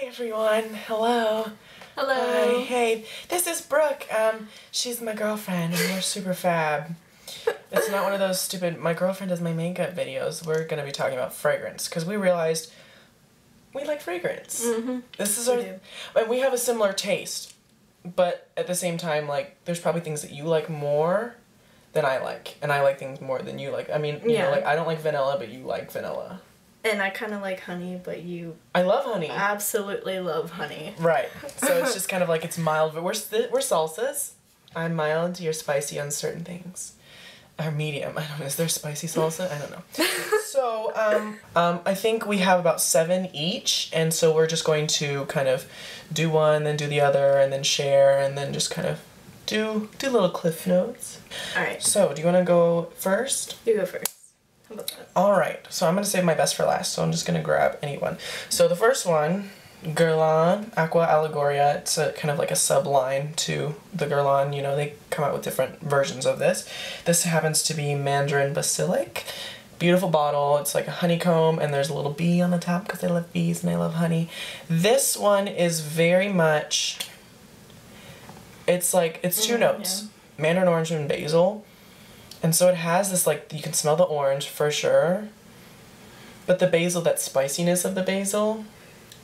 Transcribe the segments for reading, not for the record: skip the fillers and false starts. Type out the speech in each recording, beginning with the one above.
everyone. Hello. Hello. Hi. Hey, this is Brooke. She's my girlfriend and we're super fab. It's not one of those stupid, my girlfriend does my makeup videos. We're going to be talking about fragrance because we realized we like fragrance. Mm-hmm. This is and we have a similar taste, but at the same time, like, there's probably things that you like more than I like, and I like things more than you like. I mean, you know, like, I don't like vanilla, but you like vanilla. And I kind of like honey, but you... I love honey. Absolutely love honey. Right. So it's just kind of like it's mild, but we're salsas. I'm mild, you're spicy on certain things. Or medium. I don't know. Is there spicy salsa? I don't know. So, I think we have about 7 each, and so we're just going to kind of do one, then do the other, and then share, and then just kind of do little cliff notes. Alright. So, do you want to go first? You go first. How about that? Alright, so I'm going to save my best for last, so I'm just going to grab any one. So the first one, Guerlain Aqua Allegoria. It's a kind of like a subline to the Guerlain. You know, they come out with different versions of this. This happens to be Mandarin Basilic. Beautiful bottle. It's like a honeycomb, and there's a little bee on the top because I love bees and I love honey. This one is very much... It's like, it's two notes. Yeah. Mandarin orange and basil. And so it has this, like, you can smell the orange for sure. But the basil, that spiciness of the basil...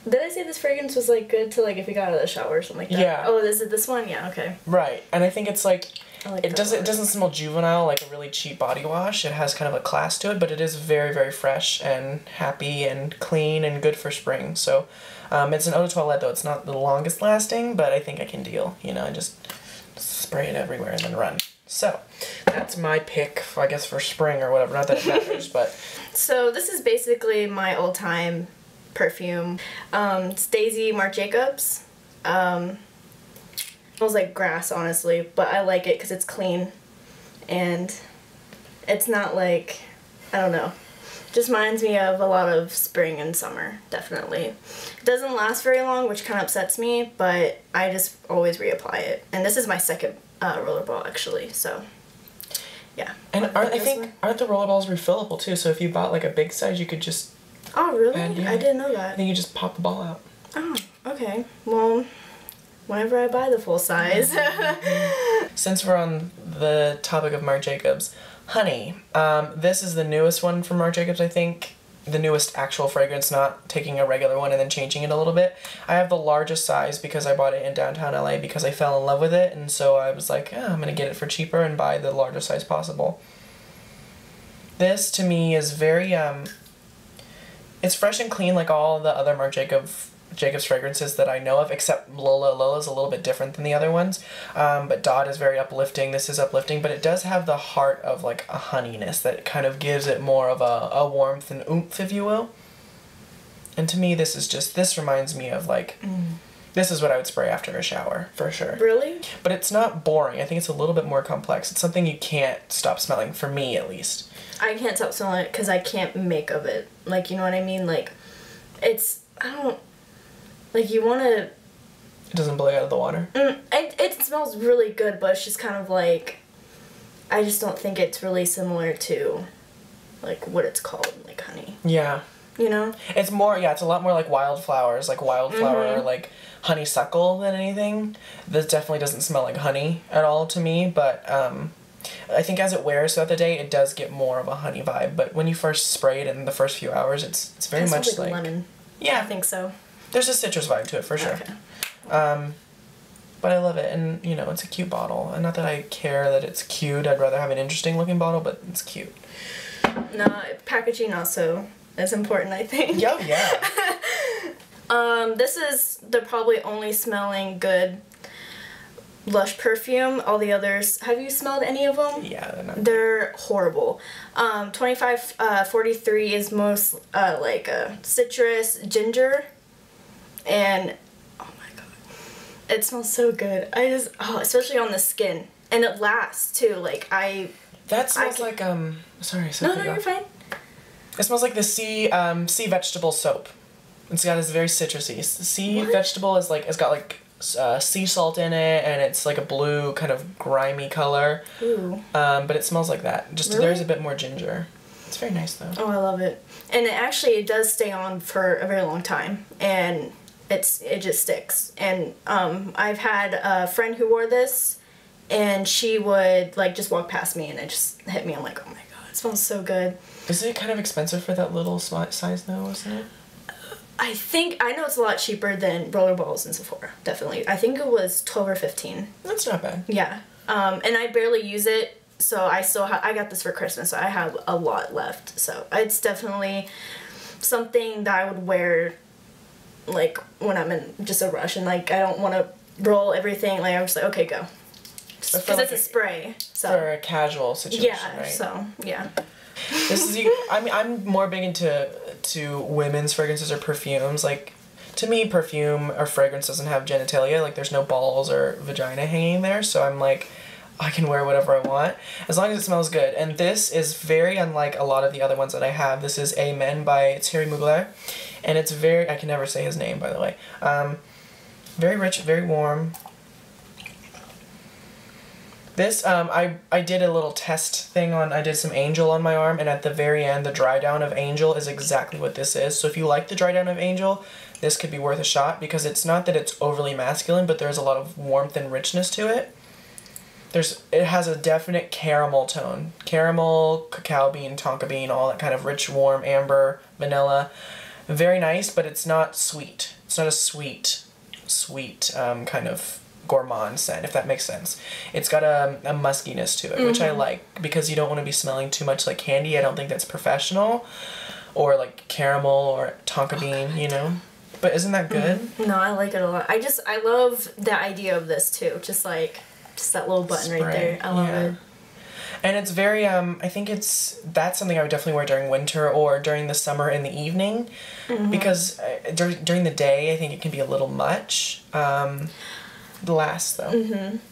Did I say this fragrance was, like, good to, like, if you got out of the shower or something like that? Yeah. Oh, is it this one? Yeah, okay. Right. And I think it's, like it doesn't smell juvenile like a really cheap body wash. It has kind of a class to it, but it is very, very fresh and happy and clean and good for spring. So, it's an eau de toilette, though. It's not the longest lasting, but I think I can deal. You know, I just spray it everywhere and then run. So, that's my pick, I guess, for spring or whatever. Not that it matters, but... So, this is basically my all-time perfume. It's Daisy Marc Jacobs. Smells like grass, honestly, but I like it because it's clean. And it's not like, I don't know. Just reminds me of a lot of spring and summer, definitely. It doesn't last very long, which kind of upsets me, but I just always reapply it. And this is my second rollerball, actually, so yeah. And aren't the rollerballs refillable too? So if you bought like a big size, you could just... Oh, really? I didn't know that. I think you just pop the ball out. Oh, okay. Well, whenever I buy the full size. Since we're on the topic of Marc Jacobs, honey. This is the newest one from Marc Jacobs, I think. The newest actual fragrance, not taking a regular one and then changing it a little bit. I have the largest size because I bought it in downtown LA because I fell in love with it, and so I was like, I'm gonna get it for cheaper and buy the largest size possible. This, to me, is very, it's fresh and clean like all the other Marc Jacobs fragrances that I know of, except Lola. Lola's a little bit different than the other ones, but Dot is very uplifting. This is uplifting, but it does have the heart of like a honeyness that kind of gives it more of a warmth and oomph, if you will. And to me, this reminds me of like, this is what I would spray after a shower, for sure. Really? But it's not boring. I think it's a little bit more complex. It's something you can't stop smelling, for me at least. I can't stop smelling it because I can't make of it. Like, you know what I mean? Like, it's, I don't... Like, you want to... It doesn't blow you out of the water? It smells really good, but it's just kind of like... I just don't think it's really similar to, like, what it's called, like honey. Yeah. You know? It's more, yeah, it's a lot more like wildflowers, like wildflower or like honeysuckle than anything. This definitely doesn't smell like honey at all to me, but I think as it wears throughout the day, it does get more of a honey vibe. But when you first spray it in the first few hours, it's very much like... lemon. Yeah. I think so. There's a citrus vibe to it, for sure. Okay. But I love it, and, you know, it's a cute bottle. And not that I care that it's cute. I'd rather have an interesting-looking bottle, but it's cute. No, packaging also is important, I think. Yeah, yeah. This is the probably only smelling good Lush perfume. All the others, have you smelled any of them? Yeah, they're horrible. 2543 is most like citrus, ginger, and oh my god, it smells so good. Especially on the skin, and it lasts too. Like that smells like sorry. No, you're fine. It smells like the sea vegetable soap. It's got this very citrusy. Sea vegetable is like, it's got like sea salt in it, and it's like a blue kind of grimy color. Ooh. But it smells like that. Just really? There's a bit more ginger. It's very nice though. Oh, I love it. And it does stay on for a very long time, and it just sticks. And I've had a friend who wore this, and she would like just walk past me and it just hit me. I'm like, oh my god, it smells so good. Is it kind of expensive for that little size though, isn't it? I know it's a lot cheaper than rollerballs in Sephora, definitely. I think it was 12 or 15. That's not bad. Yeah. And I barely use it, so I still I got this for Christmas, so I have a lot left. So it's definitely something that I would wear like when I'm in just a rush and like I don't want to roll everything. Like I'm just like, okay, go. Because it's a spray. So for a casual situation, yeah, right? So yeah. This is I mean, I'm more big into women's fragrances or perfumes. Like, to me, perfume or fragrance doesn't have genitalia. Like, there's no balls or vagina hanging there. So I'm like, I can wear whatever I want as long as it smells good. And this is very unlike a lot of the other ones that I have. This is Amen by Thierry Mugler, and it's very, I can never say his name, by the way. Very rich, very warm. This, I did a little test thing I did some Angel on my arm, and at the very end, the dry down of Angel is exactly what this is. So if you like the dry down of Angel, this could be worth a shot, because it's not that it's overly masculine, but there's a lot of warmth and richness to it. It has a definite caramel tone. Caramel, cacao bean, tonka bean, all that kind of rich, warm, amber, vanilla. Very nice, but it's not sweet. It's not a sweet kind of gourmand scent, if that makes sense. It's got a muskiness to it, which I like, because you don't want to be smelling too much like candy. I don't think that's professional, or like caramel or tonka bean, you know? But isn't that good? No, I like it a lot. I love the idea of this too. Just that little button Spray. right there. I love it. And it's very, I think that's something I would definitely wear during winter or during the summer in the evening, because during the day, I think it can be a little much. Last though.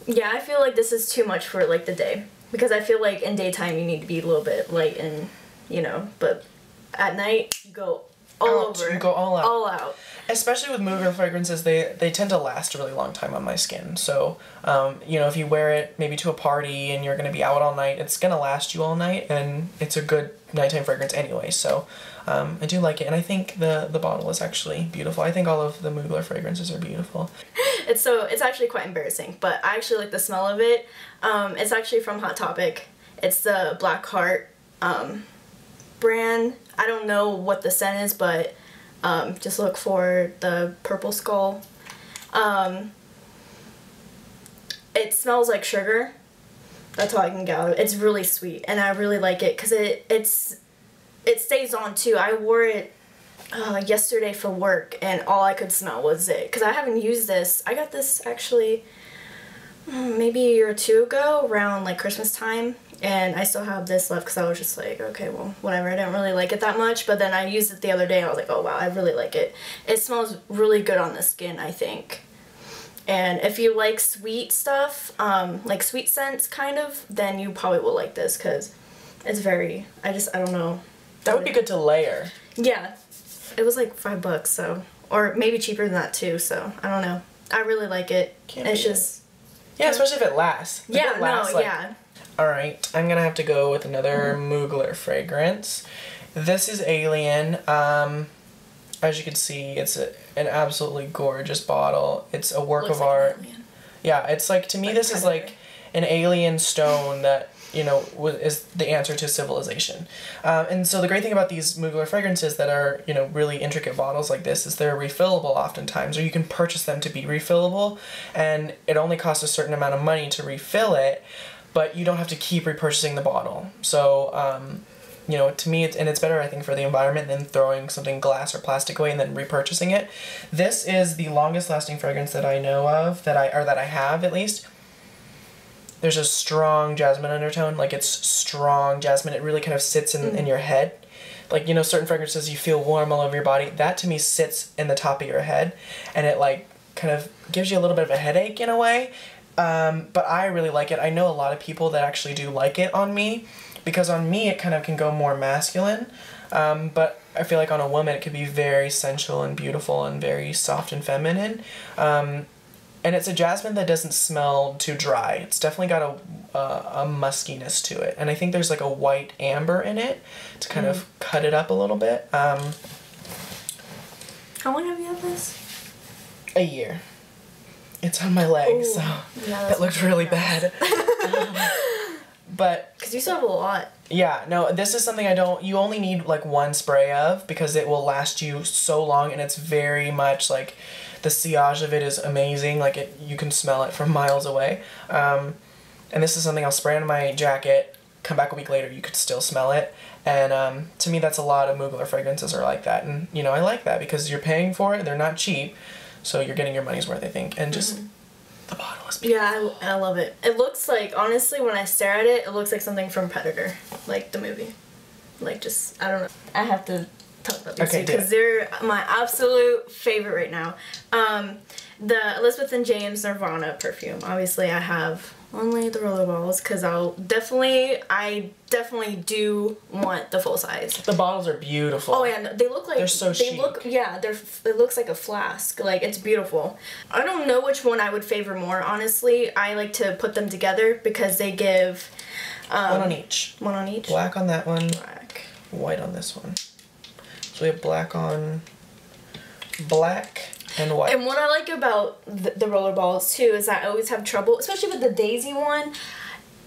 Yeah, I feel like this is too much for like the day, because I feel like in daytime you need to be a little bit light and, you know, but at night you go all over. You go all out. All out. Especially with Mugler fragrances, they tend to last a really long time on my skin. So, you know, if you wear it maybe to a party and you're going to be out all night, it's going to last you all night, and it's a good nighttime fragrance anyway. So, I do like it, and I think the bottle is actually beautiful. I think all of the Mugler fragrances are beautiful. It's actually quite embarrassing, but I actually like the smell of it. It's actually from Hot Topic. It's the Black Heart brand. I don't know what the scent is, but just look for the purple skull. It smells like sugar. That's all I can get out of it. It's really sweet, and I really like it because it stays on too. I wore it yesterday for work, and all I could smell was it, because I haven't used this. I got this actually maybe a year or two ago around like Christmas time, and I still have this left because I was just like, okay, well, whatever. I didn't really like it that much, but then I used it the other day and I was like, oh wow, I really like it. It smells really good on the skin, I think. And if you like sweet stuff, like sweet scents kind of, then you probably will like this, because it's very, I don't know. That would be good to layer. Yeah. It was like $5, so, or maybe cheaper than that too, so I don't know. I really like it. It's just... Yeah, especially if it lasts. Yeah, yeah. Alright, I'm gonna have to go with another Mugler fragrance. This is Alien. As you can see, it's an absolutely gorgeous bottle. It's a work of art. Alien. Yeah, it's like, to me, this is like an alien stone that, you know, is the answer to civilization. And so the great thing about these Mugler fragrances that are, you know, really intricate bottles like this is they're refillable oftentimes, or you can purchase them to be refillable, and it only costs a certain amount of money to refill it, but you don't have to keep repurchasing the bottle. So, you know, to me, it's better, I think, for the environment than throwing something glass or plastic away and then repurchasing it. This is the longest lasting fragrance that I know of, that I have at least. There's a strong jasmine undertone, like it's strong jasmine. It really kind of sits in your head. Like, you know, certain fragrances you feel warm all over your body. That to me sits in the top of your head, and it like kind of gives you a little bit of a headache in a way. But I really like it. I know a lot of people that actually do like it on me, because on me it kind of can go more masculine. But I feel like on a woman it could be very sensual and beautiful and very soft and feminine. And it's a jasmine that doesn't smell too dry. It's definitely got a muskiness to it. And I think there's like a white amber in it to kind of cut it up a little bit. How long have you had this? A year. It's on my leg, so yeah, that looked really bad. But because you still have a lot. Yeah, no, this is something you only need like one spray of because it will last you so long, and it's very much like the sillage of it is amazing. Like you can smell it from miles away. And this is something I'll spray on my jacket, come back a week later, you could still smell it. And to me, that's a lot of Mugler fragrances are like that. And, you know, I like that because you're paying for it, they're not cheap, so you're getting your money's worth, I think. And just, the bottle is beautiful. Yeah, I love it. It looks like, honestly, when I stare at it, it looks like something from Predator, like the movie. Like, just, I don't know. I have to talk about these two because they're my absolute favorite right now. The Elizabeth and James Nirvana perfume. Obviously, I have only the rollerballs because I definitely do want the full size. The bottles are beautiful. Oh yeah, they look like they're so chic. It looks like a flask. Like, it's beautiful. I don't know which one I would favor more. Honestly, I like to put them together because they give one on each. One on each. Black on that one. Black. White on this one. So we have black on black and white. And what I like about the rollerballs too is I always have trouble, especially with the Daisy one.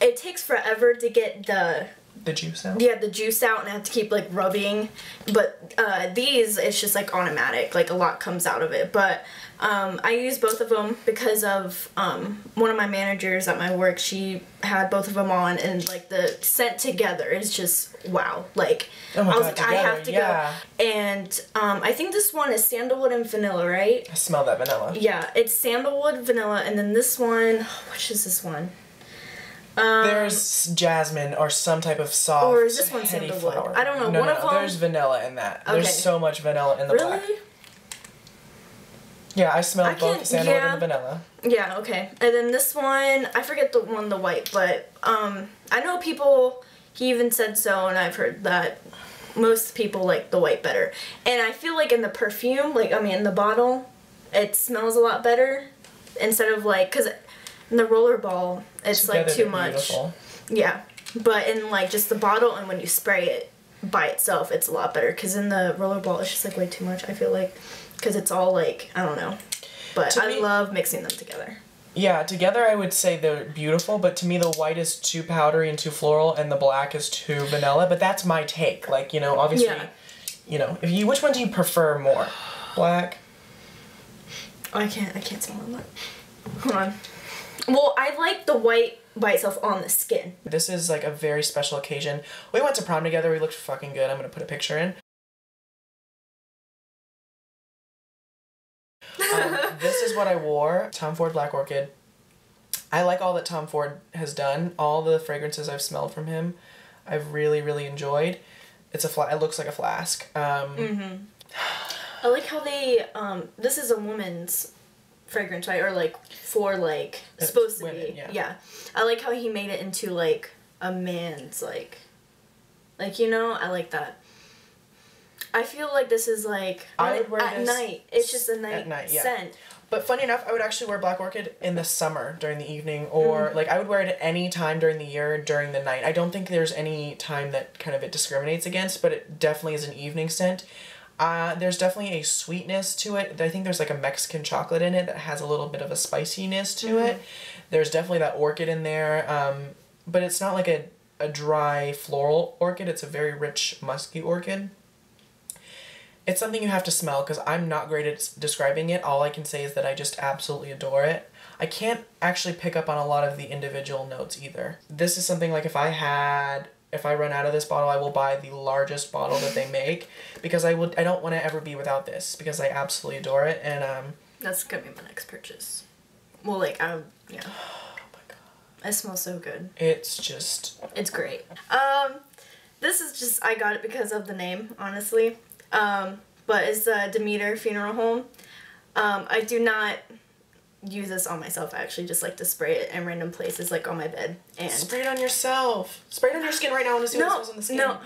It takes forever to get the juice out? Yeah, the juice out, and I have to keep like rubbing. But these, it's just like automatic, like a lot comes out of it. But I use both of them because of one of my managers at my work. She had both of them on, and like the scent together is just wow. Like, oh my I was God, like, together, I have to go. And I think this one is sandalwood and vanilla, right? I smell that vanilla. Yeah, it's sandalwood, vanilla, and then this one, which is this one? There's jasmine or some type of soft, or is this one heady sandalwood? flower. I don't know. No, one no, of them. there's vanilla in that. Okay. There's so much vanilla in the really? black. Yeah, I smelled both the sandalwood and the vanilla. Yeah, okay. And then this one, I forget the white, but I know people, he even said so, and I've heard that most people like the white better. And I feel like in the perfume, like, I mean, in the bottle, it smells a lot better instead of like, because in the rollerball, it's Together like too much. Beautiful. Yeah, but in like just the bottle and when you spray it by itself, it's a lot better. Because in the rollerball, it's just like way too much, I feel like. Because it's all like, I don't know. But I love mixing them together. Yeah, together I would say they're beautiful, but to me the white is too powdery and too floral, and the black is too vanilla. But that's my take. Like, you know, obviously, you know, which one do you prefer more? Black? I can't smell that. Hold on. Well, I like the white by itself on the skin. This is like a very special occasion. We went to prom together. We looked fucking good. I'm gonna put a picture in. This is what I wore. Tom Ford Black Orchid. I like all that Tom Ford has done. All the fragrances I've smelled from him, I've really, really enjoyed. It's it looks like a flask. I like how they, this is a woman's fragrance, right? Or like for like, it's supposed to women, be. Yeah. I like how he made it into like a man's like, you know, I like that. I feel like this is like at night. It's just a night scent. But funny enough, I would actually wear Black Orchid in the summer during the evening, or like I would wear it at any time during the year during the night. I don't think there's any time that kind of it discriminates against, but it definitely is an evening scent. There's definitely a sweetness to it. I think there's like a Mexican chocolate in it that has a little bit of a spiciness to it. There's definitely that orchid in there, but it's not like a dry floral orchid. It's a very rich musky orchid. It's something you have to smell because I'm not great at describing it. All I can say is that I just absolutely adore it. I can't actually pick up on a lot of the individual notes either. This is something like if I run out of this bottle, I will buy the largest bottle that they make because I don't want to ever be without this because I absolutely adore it. And that's gonna be my next purchase. Well, like yeah. Oh my God. It smells so good. It's great. This is just, I got it because of the name, honestly. But it's the Demeter Funeral Home. I do not use this on myself. I actually just like to spray it in random places, like on my bed. And spray it on yourself. Spray it on your skin right now. I want to see what it smells on the skin. No.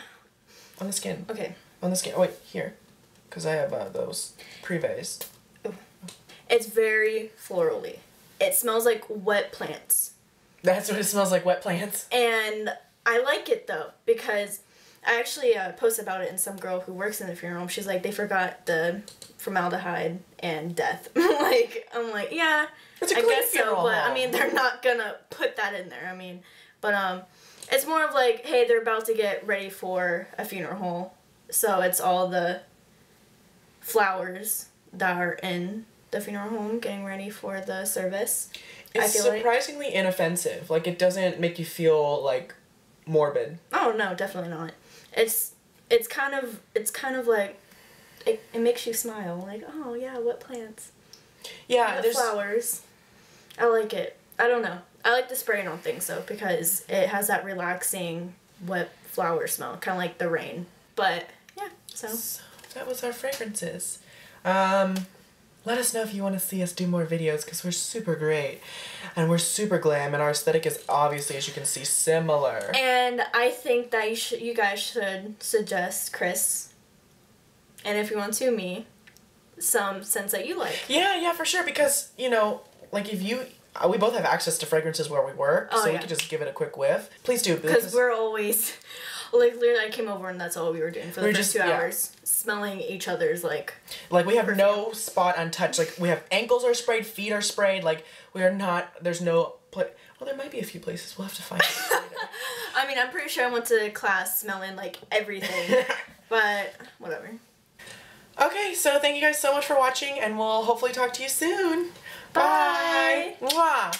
On the skin. Okay. On the skin. Oh, wait, here. Because I have those Privés. It's very florally. It smells like wet plants. That's what it smells like, wet plants. And I like it though, because I actually posted about it, and some girl who works in the funeral home, she's like, they forgot the formaldehyde and death. I'm like, yeah, It's a I clean guess so, funeral but home. I mean, they're not gonna put that in there. I mean, but it's more of like, hey, they're about to get ready for a funeral, so it's all the flowers that are in the funeral home getting ready for the service. It's surprisingly inoffensive. Like, it doesn't make you feel like morbid. Oh no, definitely not. It's kind of like it makes you smile. Like, oh yeah, what plants? Yeah, The flowers. I like it. I don't know. I like the spraying on things though, because it has that relaxing wet flower smell, kind of like the rain. But yeah, so that was our fragrances. Let us know if you want to see us do more videos, because we're super great and we're super glam, and our aesthetic is obviously, as you can see, similar. And I think that you guys should suggest Chris, and if you want to, me, some scents that you like. Yeah, for sure, because, you know, like, if you... we both have access to fragrances where we work, so we could just give it a quick whiff. Please do. Because we're always... Like, literally, I came over and that's all we were doing for the first 2 hours. Smelling each other's, like... Like, we have no spot untouched. Like, we have ankles are sprayed, feet are sprayed. Like, we are not... There's no... Well, there might be a few places. We'll have to find it later. I mean, I'm pretty sure I went to class smelling, like, everything. But, whatever. Okay, so thank you guys so much for watching, and we'll hopefully talk to you soon. Bye! Mwah!